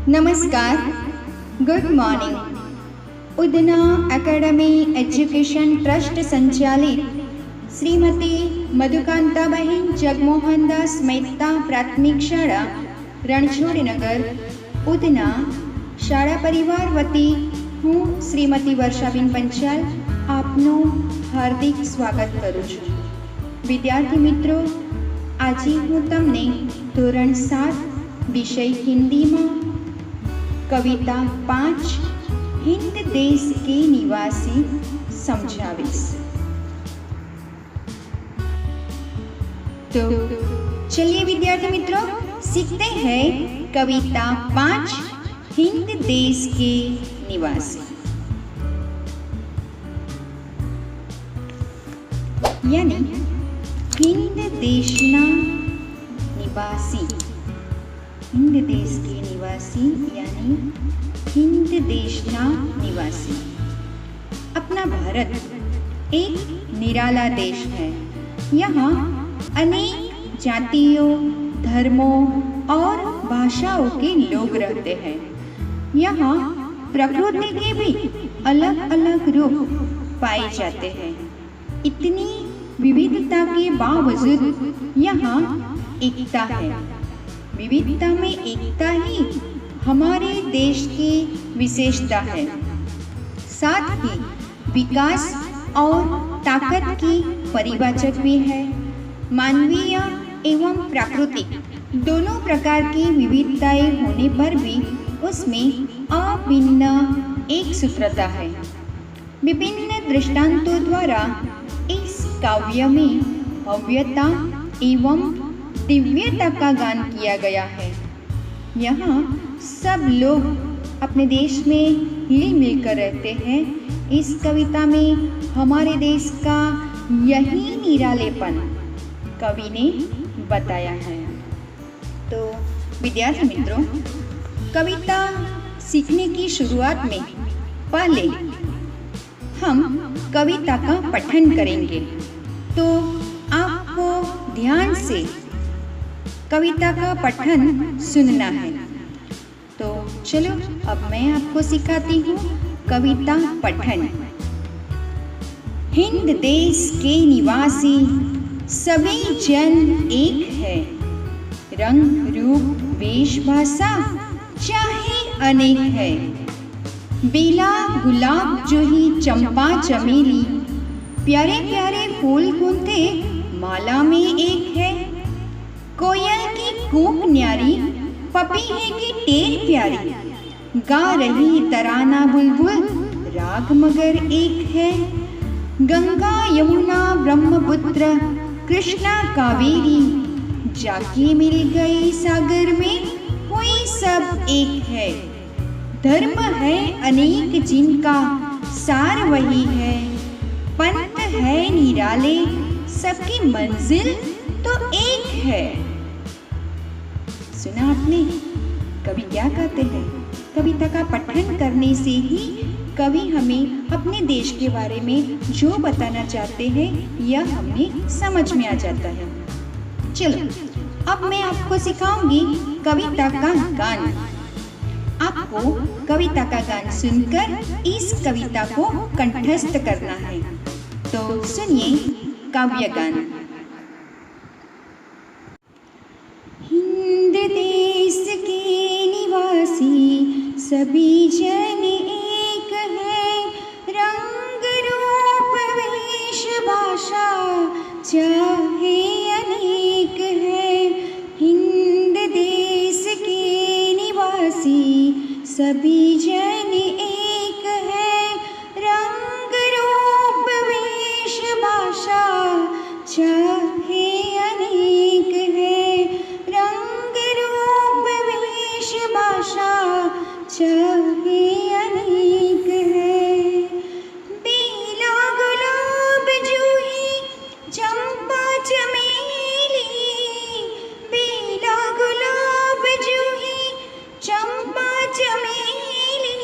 नमस्कार, good morning. Udhna academy education trust संचालित श्रीमती मधुकांताबेन जगमोहनदास मेहता प्राथमिक शाळा रणछोडनगर उधना शाळा परिवार वती हूँ श्रीमती वर्षाबेन पंचाल आपनु हार्दिक स्वागत करूँ छूँ। विद्यार्थी मित्रों, आज हूँ तमने धोरण 7 विषय हिंदी में कविता 5 हिंद देश के निवासी समझावीश। तो चलिए विद्यार्थी मित्रों, सीखते हैं कविता 5 हिंद देश के निवासी। यानी हिंद देशना निवासी, हिंद देश के निवासी यानी हिंद देशना निवासी। अपना भारत एक निराला देश है। यहाँ अनेक जातियों, धर्मों और भाषाओं के लोग रहते हैं। यहाँ प्रकृति के भी अलग अलग रूप पाए जाते हैं। इतनी विविधता के बावजूद यहाँ एकता है। विविधता में एकता ही हमारे देश की विशेषता है। साथ ही विकास और ताकत की परिवाचक भी है। मानवीय एवं प्राकृतिक दोनों प्रकार की विविधताएं होने पर भी उसमें अभिन्न एक सूत्रता है। विभिन्न दृष्टांतों द्वारा इस काव्य में भव्यता एवं दिव्यता का गान किया गया है। यहाँ सब लोग अपने देश में हिल मिलकर रहते हैं। इस कविता में हमारे देश का यही निरालेपन कवि ने बताया है। तो विद्यार्थी मित्रों, कविता सीखने की शुरुआत में पहले हम कविता का पठन करेंगे। तो आपको ध्यान से कविता का पठन सुनना है। तो चलो अब मैं आपको सिखाती हूँ कविता पठन। हिंद देश के निवासी सभी जन एक है। रंग रूप वेशभाषा चाहे अनेक है। बेला गुलाब जूही चंपा चमेली प्यारे प्यारे फूल गूंथे माला में एक है। कोयल की कूक न्यारी पपीहे की टेर प्यारी गा रही तराना बुलबुल राग मगर एक है। गंगा यमुना ब्रह्मपुत्र कृष्णा कावेरी जाके मिल गई सागर में हुई सब एक है। धर्म है अनेक जिनका सार वही है। पंथ है निराले सबकी मंजिल तो एक है। सुना आपने कवि क्या कहते हैं? कविता का पठन करने से ही कवि हमें अपने देश के बारे में जो बताना चाहते हैं यह हमें समझ में आ जाता है। चलो अब मैं आपको सिखाऊंगी कविता का गान। आपको कविता का गान सुनकर इस कविता को कंठस्थ करना है। तो सुनिए काव्य गान। हिंद देश के निवासी सभी जन एक है। रंग रूप वेश भाषा चाहे अनेक है। हिंद देश के निवासी सभी जन एक है। रंग रूप वेश भाषा चाहे अनेक है। रंग रूप वेश भाषा चाहे अनेक है। बेला गुलाब जूही चंपा चमेली बेला गुलाब जूही चंपा चमेली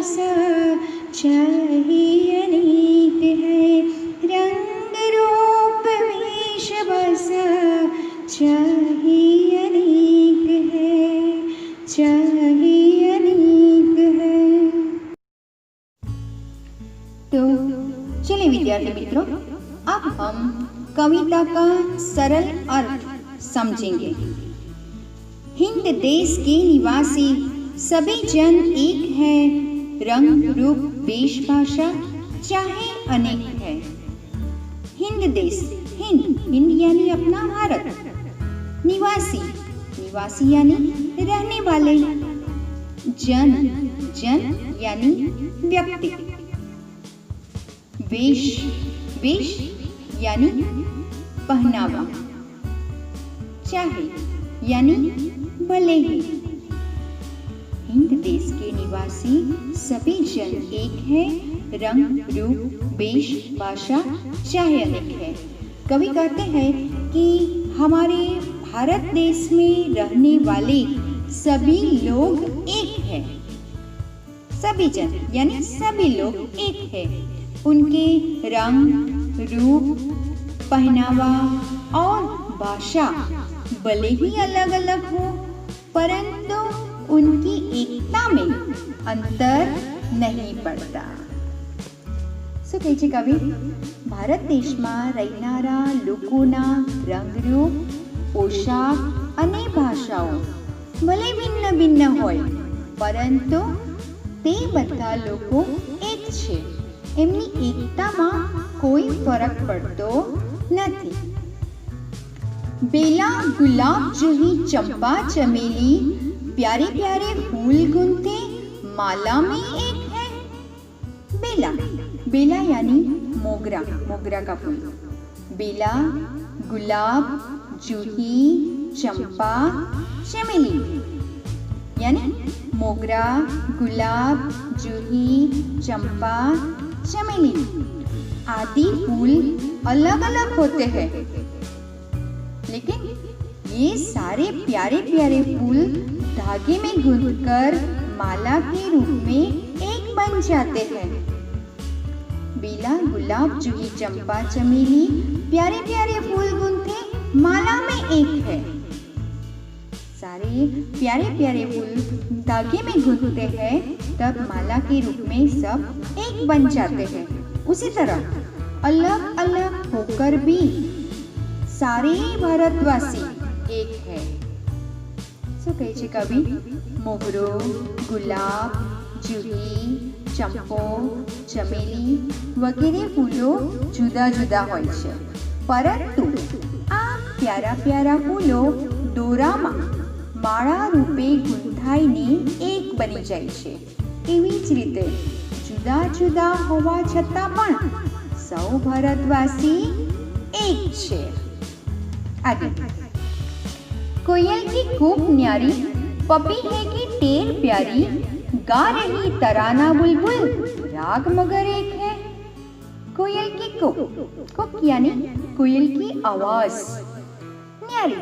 भाषा चाहे अनेक है, रंग रूप वेश भाषा चाहे अनेक है, चाहे अनेक है। तो चलिए विद्यार्थी मित्रों, अब हम कविता का सरल अर्थ समझेंगे। हिंद देश के निवासी सभी जन एक है, रंग रूप वेश भाषा चाहे अनेक है। हिंद देश, हिंद यानी अपना भारत, निवासी, निवासी यानी रहने वाले, जन यानी व्यक्ति, वेश यानी पहनावा, चाहे यानी भले ही। हिंद देश के निवासी सभी जन एक है, रंग रूप वेश भाषा चाहे अनेक है। कवि कहते हैं कि हमारे भारत देश में रहने वाले सभी लोग एक है, सभी जन यानी सभी लोग एक है। उनके रंग रूप पहनावा और भाषा भले ही अलग अलग हो, परंतु उनकी एकता में अंतर नहीं પડતા। શું કહે છે કવિ? ભારત દેશમાં રહેનારા લોકોના રંગરૂપ, પોશાક અને ભાષાઓ ભલે ભિન્ન ભિન્ન હોય, પરંતુ તે બધા લોકો એક છે। એમની એકતામાં કોઈ ફરક પડતો નથી। बेला गुलाब जूही चंपा चमेली, प्यारे प्यारे फूल गुंथे माला में एक है। बेला, बेला यानी मोगरा, मोगरा का फूल। बेला, गुलाब, जूही, चंपा, चमेली यानी मोगरा, गुलाब, जूही, चंपा, चमेली आदि फूल अलग अलग होते हैं, लेकिन ये सारे प्यारे प्यारे फूल धागे में गूंथकर माला के रूप में एक बन जाते हैं। बेला, गुलाब, जूही, चंपा, चमेली प्यारे प्यारे फूल गूंथे माला में एक है। सारे प्यारे प्यारे फूल धागे में गूंथते हैं, तब माला के रूप में सब एक बन जाते हैं। उसी तरह अलग अलग होकर भी सारे भारतवासी एक है। શું કહે છે કવિ? મોગરો, ગુલાબ, જૂહી, ચંપો, ચમેલી વગેરે ફૂલો જુદા જુદા હોય છે, પરંતુ આ પ્યારા પ્યારા ફૂલો દોરામાં માળા રૂપે ગૂંથાઈને એક બની જાય છે। એવી જ રીતે જુદા જુદા હોવા છતાં પણ સૌ ભારતવાસી એક છે। आगे कोयल की कूक न्यारी, पपी है की टेर प्यारी, गा रही तराना बुलबुल, राग मगर एक है। कोयल की कूक, कूक यानी कोयल की आवाज, न्यारी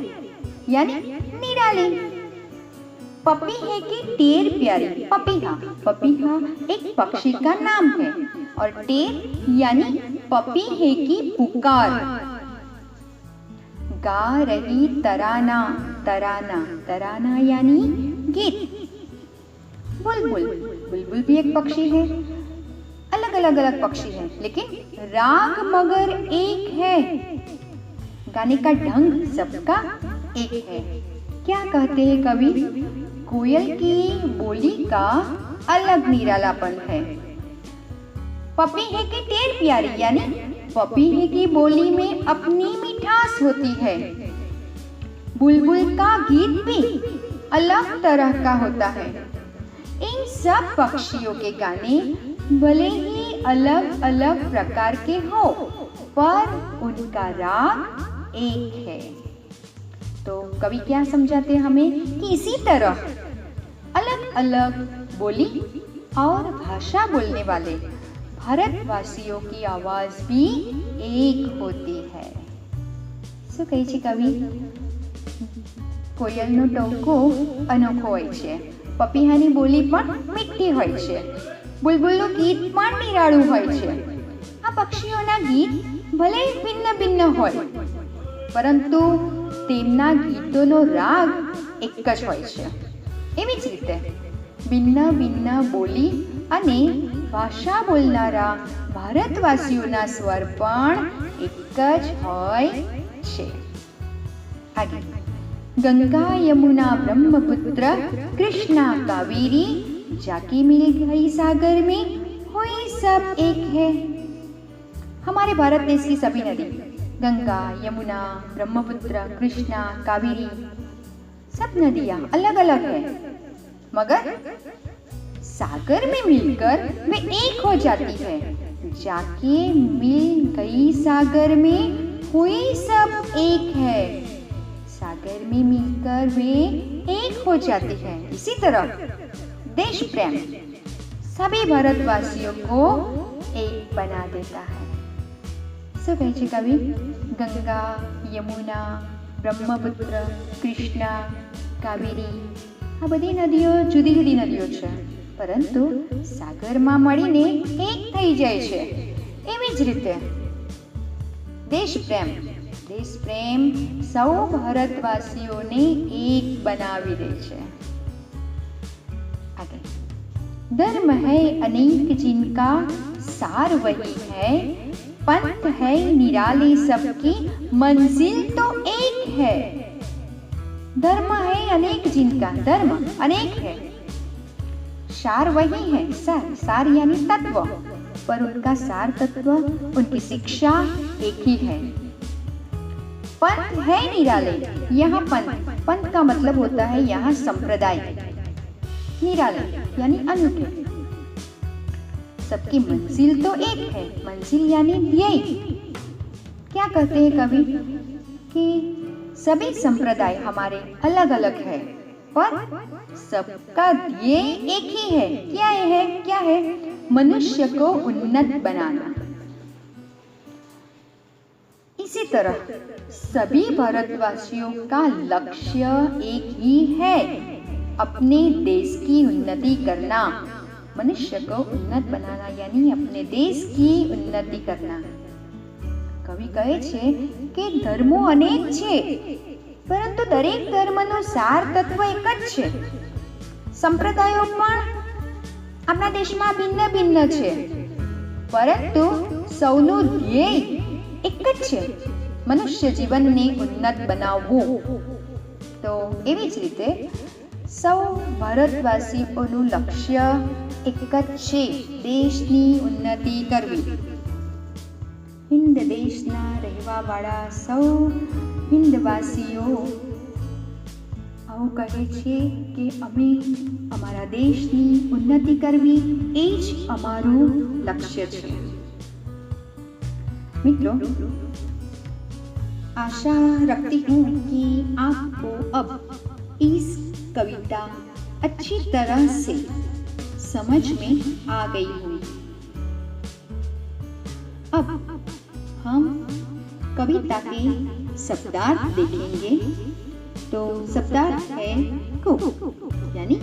यानी निराली, पपी है की टेर प्यारी, पपीहा, पपीहा एक पक्षी का नाम है, और टेर यानी पपी है की पुकार। गा रही तराना, तराना, तराना यानी गीत। बुलबुल, बुलबुल भी एक पक्षी है, अलग अलग पक्षी है, लेकिन राग मगर एक है। गाने का ढंग सबका एक है। क्या कहते हैं कवि? कोयल की बोली का अलग निरालापन है। पपी है कि टेर प्यारी यानी पपी है की बोली में अपनी मिठास होती है। बुलबुल का गीत भी अलग तरह का होता है। इन सब पक्षियों के गाने भले ही अलग अलग प्रकार के हो, पर उनका राग एक है। तो कवि क्या समझाते हैं हमें कि इसी तरह अलग अलग बोली और भाषा बोलने वाले भारतवासियों की आवाज भी एक होती है। શું કહે છે કવિ? કોયલનો ટહુકો અનોખો હોય છે, પપીહાની બોલી પણ મીઠી હોય છે, બુલબુલનું ગીત પણ નિરાળું હોય છે. આ પક્ષીઓના ગીત ભલે ભિન્ન ભિન્ન હોય, પરંતુ તેમના ગીતોનો રાગ એક જ હોય છે. એવી જ રીતે ભિન્ન ભિન્ન બોલી અને ભાષા બોલનારા ભારતવાસીઓના સ્વર પણ એક જ હોય છે. આગળ, गंगा यमुना ब्रह्मपुत्र कृष्णा कावेरी जाके मिल गई सागर में हुई सब एक है. हमारे भारत देश की सभी नदी गंगा, यमुना, ब्रह्मपुत्र, कृष्णा, कावेरी सब नदियाँ अलग अलग है, मगर सागर में मिलकर वे एक हो जाती है. जाके मिल गई सागर में हुई सब एक है. सागर में मिलकर वे एक हो जाती है. इसी तरह देश प्रेम सभी भारतवासियों को एक बना देता है. શું કહે છે કવિ? ગંગા, યમુના, બ્રહ્મપુત્ર, કૃષ્ણા, કાવેરી આ બધી નદીઓ જુદી જુદી નદીઓ છે, પરંતુ સાગરમાં મળીને એક થઈ જાય છે. એવી જ રીતે દેશ પ્રેમ સૌ ભારતવાસીઓને એક બનાવી દે છે. આગળ, धर्म है अनेक जिनका सार वही है, पंथ है निराले सबकी मंजिल तो एक है. धर्म है अनेक जिनका, धर्म अनेक है, सार वही है. सार यानी तत्व, पर उनका सार तत्व, उनकी शिक्षा एक ही है. पंथ है निराले, यहाँ पंथ का मतलब होता है यहाँ संप्रदाय. निराले यानी अनूठे. सबकी मंजिल तो एक है, मंजिल यानी ध्येय. क्या कहते हैं कवि कि सभी संप्रदाय हमारे अलग अलग है, पर सबका ध्येय एक ही है. क्या है? मनुष्य को उन्नत बनाना. इसी तरह सभी भारतवासियों का लक्ष्य एक ही है, अपने देश की उन्नति करना. मनुष्य को उन्नत बनाना यानी अपने देश की उन्नति करना. कवि कहे छे कि धर्मो अनेक छे, परंतु दरेक धर्मनो सार तत्व एक ज छे. संप्रदायों पण આપણા દેશમાં ભિન્ન ભિન્ન છે, પરંતુ સૌનું ધ્યેય એક જ છે, મનુષ્ય જીવનને ઉન્નત બનાવવું. તો એવી જ રીતે સૌ ભારતવાસીઓનું લક્ષ્ય એક જ છે, દેશની ઉન્નતિ કરવી. હિન્દ દેશના રહેવાવાળા સૌ હિન્દવાસીઓ આવું કહે છે કે અમે અમારા દેશની ઉન્નતિ કરવી એ જ અમારું લક્ષ્ય છે. मित्रों, आशा रखती हूँ कि आपको अब इस कविता अच्छी तरह से समझ में आ गई होगी. अब हम कविता के शब्दार्थ देखेंगे. तो शब्दार्थ है को यानी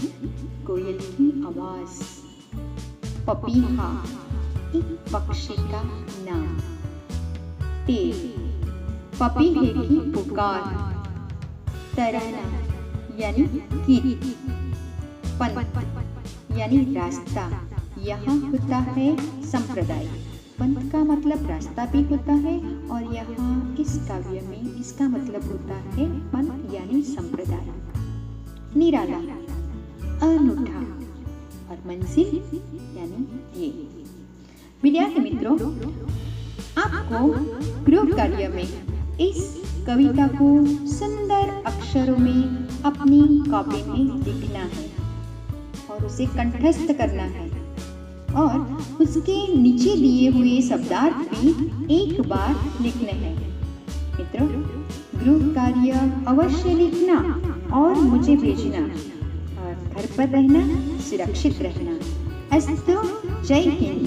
कोयल की आवाज, पपीहा एक पक्षी का नाम, पपीहे की पुकार, तराना यानी गीत, पंथ यानी रास्ता. यहाँ होता है संप्रदाय. पंथ का मतलब रास्ता भी होता है, और यहाँ इस काव्य में इसका मतलब होता है पंथ यानी संप्रदाय. निराला, अनूठा, और मंजिल यानी ये. विद्यार्थी मित्रों, आपको गृह कार्य में इस कविता को सुंदर अक्षरों में अपनी कॉपी में लिखना है और उसे कंठस्थ करना है, और उसके नीचे दिए हुए शब्दार्थ भी एक बार लिखने हैं. मित्रों, गृह कार्य अवश्य लिखना और मुझे भेजना, और घर पर रहना, सुरक्षित रहना. अस्तु. जय हिंद.